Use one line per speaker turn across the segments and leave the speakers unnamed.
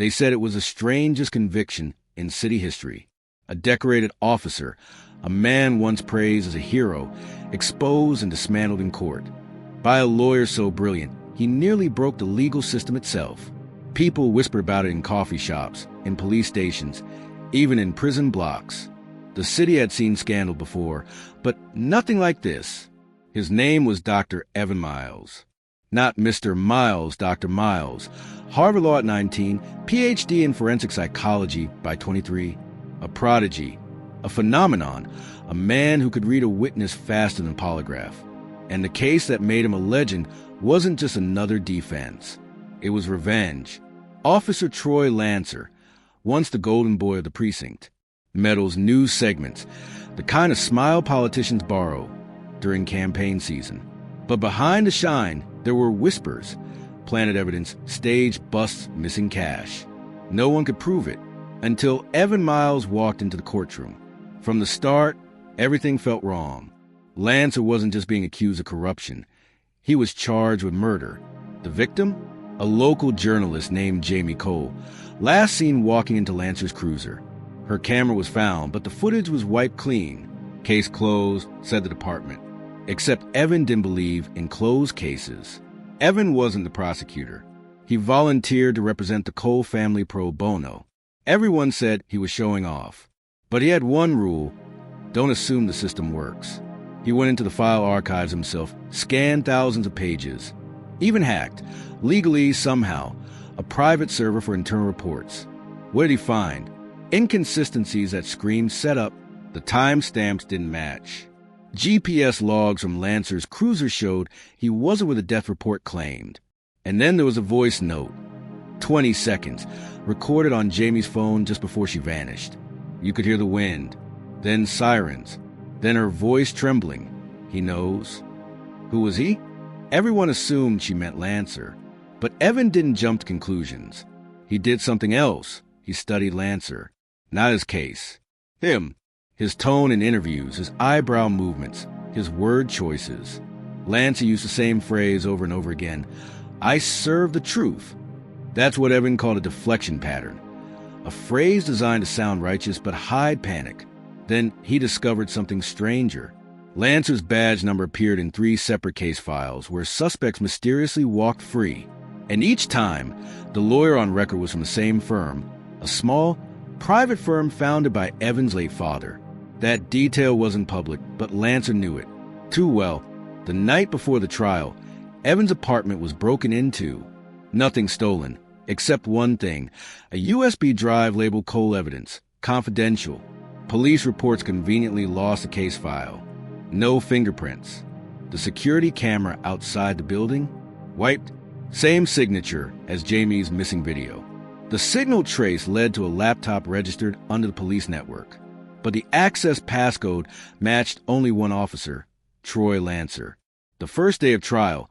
They said it was the strangest conviction in city history. A decorated officer, a man once praised as a hero, exposed and dismantled in court. By a lawyer so brilliant, he nearly broke the legal system itself. People whispered about it in coffee shops, in police stations, even in prison blocks. The city had seen scandal before, but nothing like this. His name was Dr. Evan Miles. Not Mr. Miles, Dr. Miles. Harvard Law at 19, PhD in forensic psychology by 23. A prodigy, a phenomenon, a man who could read a witness faster than polygraph. And the case that made him a legend wasn't just another defense. It was revenge. Officer Troy Lancer, once the golden boy of the precinct. Meadows' news segments, the kind of smile politicians borrow during campaign season. But behind the shine, there were whispers, planted evidence, staged busts, missing cash. No one could prove it until Evan Miles walked into the courtroom. From the start, everything felt wrong. Lancer wasn't just being accused of corruption. He was charged with murder. The victim? A local journalist named Jamie Cole, last seen walking into Lancer's cruiser. Her camera was found, but the footage was wiped clean. Case closed, said the department. Except Evan didn't believe in closed cases. Evan wasn't the prosecutor. He volunteered to represent the Cole family pro bono. Everyone said he was showing off. But he had one rule: don't assume the system works. He went into the file archives himself, scanned thousands of pages, even hacked, legally somehow, a private server for internal reports. What did he find? Inconsistencies that screamed setup. The timestamps didn't match. GPS logs from Lancer's cruiser showed he wasn't where the death report claimed. And then there was a voice note, 20 seconds, recorded on Jamie's phone just before she vanished. You could hear the wind, then sirens, then her voice trembling. He knows. Who was he? Everyone assumed she meant Lancer, but Evan didn't jump to conclusions. He did something else. He studied Lancer, not his case. Him. His tone in interviews, his eyebrow movements, his word choices. Lancer used the same phrase over and over again. I serve the truth. That's what Evan called a deflection pattern. A phrase designed to sound righteous but hide panic. Then he discovered something stranger. Lancer's badge number appeared in 3 separate case files where suspects mysteriously walked free. And each time, the lawyer on record was from the same firm, a small, private firm founded by Evan's late father. That detail wasn't public, but Lancer knew it too well. The night before the trial, Evan's apartment was broken into. Nothing stolen, except one thing, a USB drive labeled Cole evidence, confidential. Police reports conveniently lost the case file. No fingerprints. The security camera outside the building, wiped. Same signature as Jamie's missing video. The signal trace led to a laptop registered under the police network. But the access passcode matched only one officer, Troy Lancer. The first day of trial,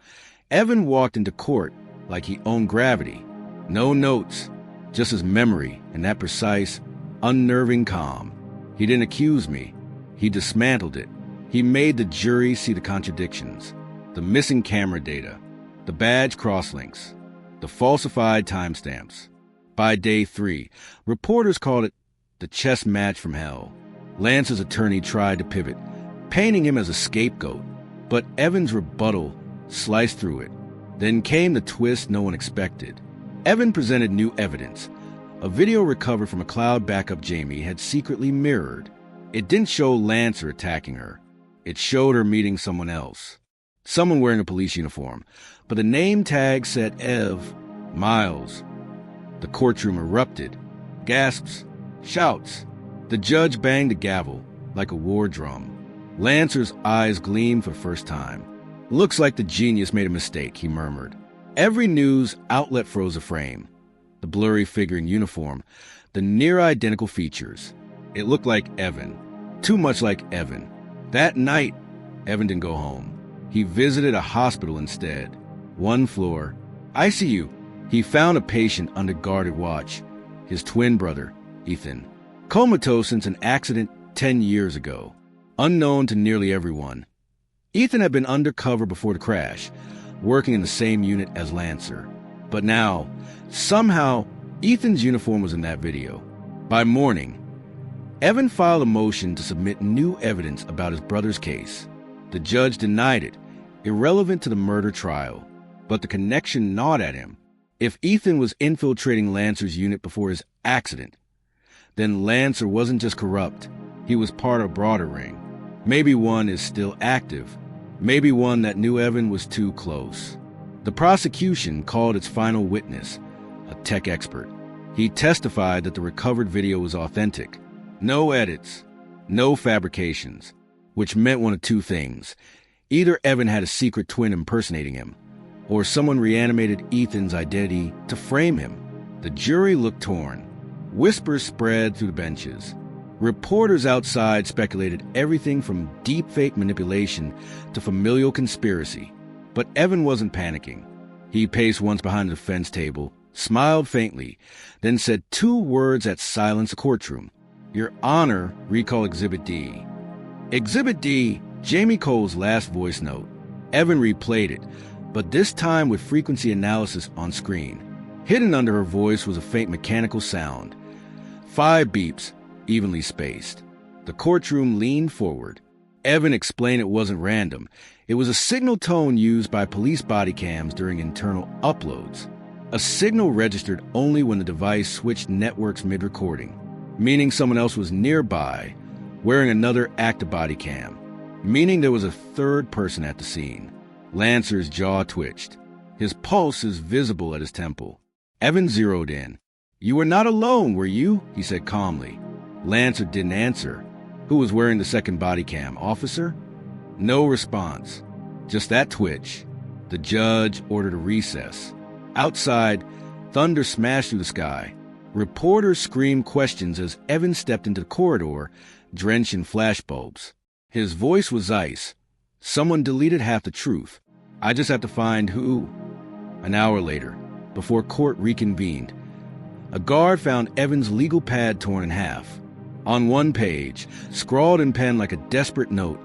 Evan walked into court like he owned gravity. No notes, just his memory and that precise, unnerving calm. He didn't accuse me. He dismantled it. He made the jury see the contradictions, the missing camera data, the badge crosslinks, the falsified timestamps. By day 3, reporters called it the chess match from hell. Lance's attorney tried to pivot, painting him as a scapegoat, but Evan's rebuttal sliced through it. Then came the twist no one expected. Evan presented new evidence. A video recovered from a cloud backup Jamie had secretly mirrored. It didn't show Lancer attacking her. It showed her meeting someone else. Someone wearing a police uniform. But the name tag said Ev Miles. The courtroom erupted. Gasps. Shouts. The judge banged the gavel like a war drum. Lancer's eyes gleamed for the first time. Looks like the genius made a mistake, he murmured. Every news outlet froze a frame. The blurry figure in uniform, the near-identical features. It looked like Evan. Too much like Evan. That night, Evan didn't go home. He visited a hospital instead. 1 floor. ICU. He found a patient under guarded watch. His twin brother, Ethan. Comatose since an accident 10 years ago. Unknown to nearly everyone. Ethan had been undercover before the crash, working in the same unit as Lancer. But now, somehow, Ethan's uniform was in that video. By morning, Evan filed a motion to submit new evidence about his brother's case. The judge denied it, irrelevant to the murder trial, but the connection gnawed at him. If Ethan was infiltrating Lancer's unit before his accident, then Lancer wasn't just corrupt, he was part of a broader ring. Maybe one is still active, maybe one that knew Evan was too close. The prosecution called its final witness, a tech expert. He testified that the recovered video was authentic. No edits, no fabrications, which meant one of two things. Either Evan had a secret twin impersonating him, or someone reanimated Ethan's identity to frame him. The jury looked torn. Whispers spread through the benches. Reporters outside speculated everything from deepfake manipulation to familial conspiracy. But Evan wasn't panicking. He paced once behind the defense table, smiled faintly, then said 2 words that silenced the courtroom. "Your Honor, recall Exhibit D." Exhibit D, Jamie Cole's last voice note. Evan replayed it, but this time with frequency analysis on screen. Hidden under her voice was a faint mechanical sound. 5 beeps, evenly spaced. The courtroom leaned forward. Evan explained it wasn't random. It was a signal tone used by police body cams during internal uploads. A signal registered only when the device switched networks mid-recording, meaning someone else was nearby, wearing another active body cam, meaning there was a third person at the scene. Lancer's jaw twitched. His pulse is visible at his temple. Evan zeroed in. "You were not alone, were you?" he said calmly. Lancer didn't answer. Who was wearing the second body cam, officer? No response. Just that twitch. The judge ordered a recess. Outside, thunder smashed through the sky. Reporters screamed questions as Evan stepped into the corridor, drenched in flashbulbs. His voice was ice. "Someone deleted half the truth. I just have to find who." An hour later, before court reconvened, a guard found Evan's legal pad torn in half. On one page, scrawled in pen like a desperate note,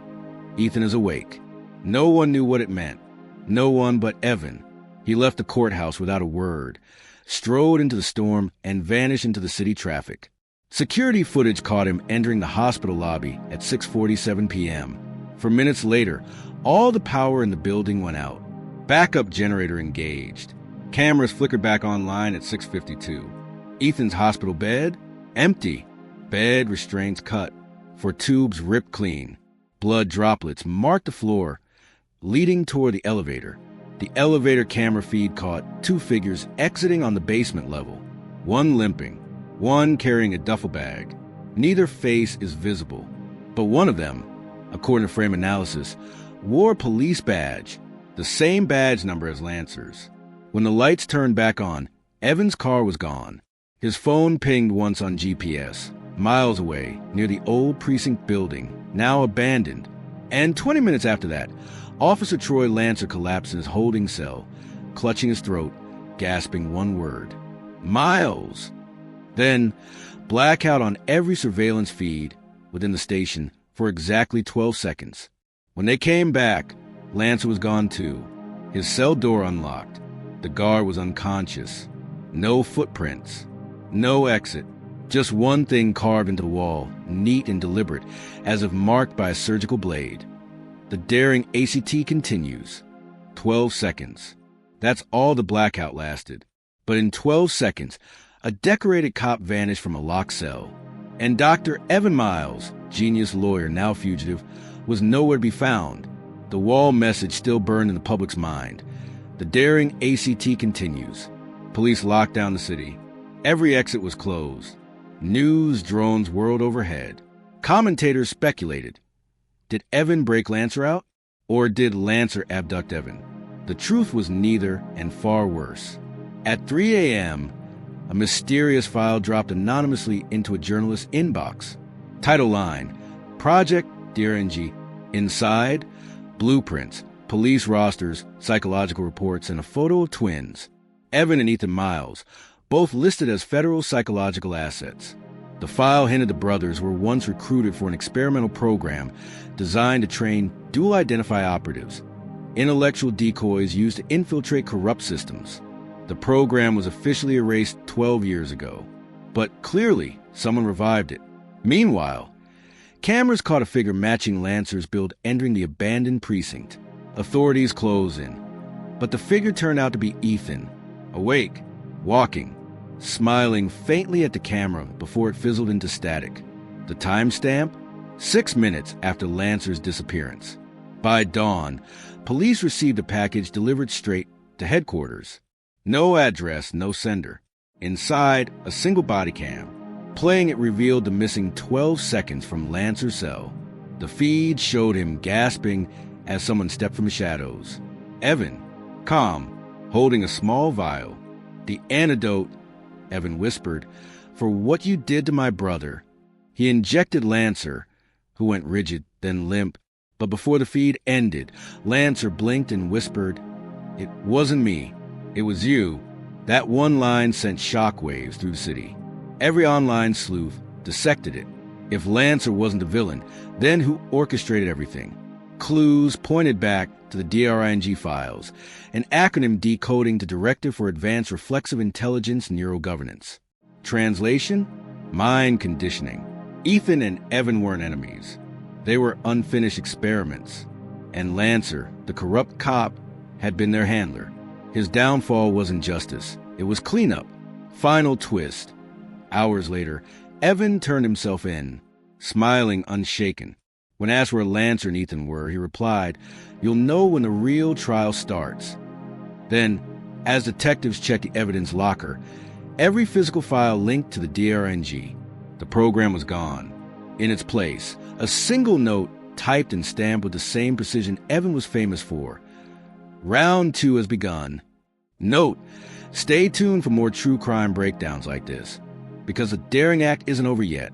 "Ethan is awake." No one knew what it meant. No one but Evan. He left the courthouse without a word, strode into the storm, and vanished into the city traffic. Security footage caught him entering the hospital lobby at 6:47 p.m. For minutes later, all the power in the building went out. Backup generator engaged. Cameras flickered back online at 6:52. Ethan's hospital bed? Empty. Bed restraints cut. For tubes ripped clean. Blood droplets marked the floor, leading toward the elevator. The elevator camera feed caught 2 figures exiting on the basement level. One limping, one carrying a duffel bag. Neither face is visible, but one of them, according to frame analysis, wore a police badge, the same badge number as Lancer's. When the lights turned back on, Evan's car was gone. His phone pinged once on GPS, miles away, near the old precinct building, now abandoned. And 20 minutes after that, Officer Troy Lancer collapsed in his holding cell, clutching his throat, gasping one word: "Miles!" Then, blackout on every surveillance feed within the station for exactly 12 seconds. When they came back, Lancer was gone too. His cell door unlocked. The guard was unconscious. No footprints. No exit. Just one thing carved into the wall, neat and deliberate, as if marked by a surgical blade. The daring ACT continues. 12 seconds. That's all the blackout lasted. But in 12 seconds, a decorated cop vanished from a locked cell. And Dr. Evan Miles, genius lawyer now fugitive, was nowhere to be found. The wall message still burned in the public's mind. The daring ACT continues. Police locked down the city. Every exit was closed. News drones whirled overhead. Commentators speculated. Did Evan break Lancer out? Or did Lancer abduct Evan? The truth was neither, and far worse. At 3 a.m., a mysterious file dropped anonymously into a journalist's inbox. Title line: Project Dear NG. Inside, blueprints, police rosters, psychological reports, and a photo of twins, Evan and Ethan Miles, both listed as federal psychological assets. The file hinted the brothers were once recruited for an experimental program designed to train dual-identify operatives, intellectual decoys used to infiltrate corrupt systems. The program was officially erased 12 years ago, but clearly someone revived it. Meanwhile, cameras caught a figure matching Lancer's build entering the abandoned precinct. Authorities close in, but the figure turned out to be Ethan, awake, walking, smiling faintly at the camera before it fizzled into static. The timestamp? 6 minutes after Lancer's disappearance. By dawn, police received a package delivered straight to headquarters. No address, no sender. Inside, a single body cam. Playing it revealed the missing 12 seconds from Lancer's cell. The feed showed him gasping as someone stepped from the shadows. Evan, calm, holding a small vial. The antidote, Evan whispered, for what you did to my brother. He injected Lancer, who went rigid, then limp. But before the feed ended, Lancer blinked and whispered, "It wasn't me. It was you." That one line sent shockwaves through the city. Every online sleuth dissected it. If Lancer wasn't the villain, then who orchestrated everything? Clues pointed back to the DRING files, an acronym decoding to Directive for Advanced Reflexive Intelligence Neurogovernance. Translation? Mind conditioning. Ethan and Evan weren't enemies. They were unfinished experiments. And Lancer, the corrupt cop, had been their handler. His downfall wasn't justice. It was cleanup. Final twist. Hours later, Evan turned himself in, smiling unshaken. When asked where Lancer and Ethan were, he replied, "You'll know when the real trial starts." Then, as detectives checked the evidence locker, every physical file linked to the DRNG. The program was gone. In its place, a single note typed and stamped with the same precision Evan was famous for. Round 2 has begun. Note, stay tuned for more true crime breakdowns like this, because the daring act isn't over yet.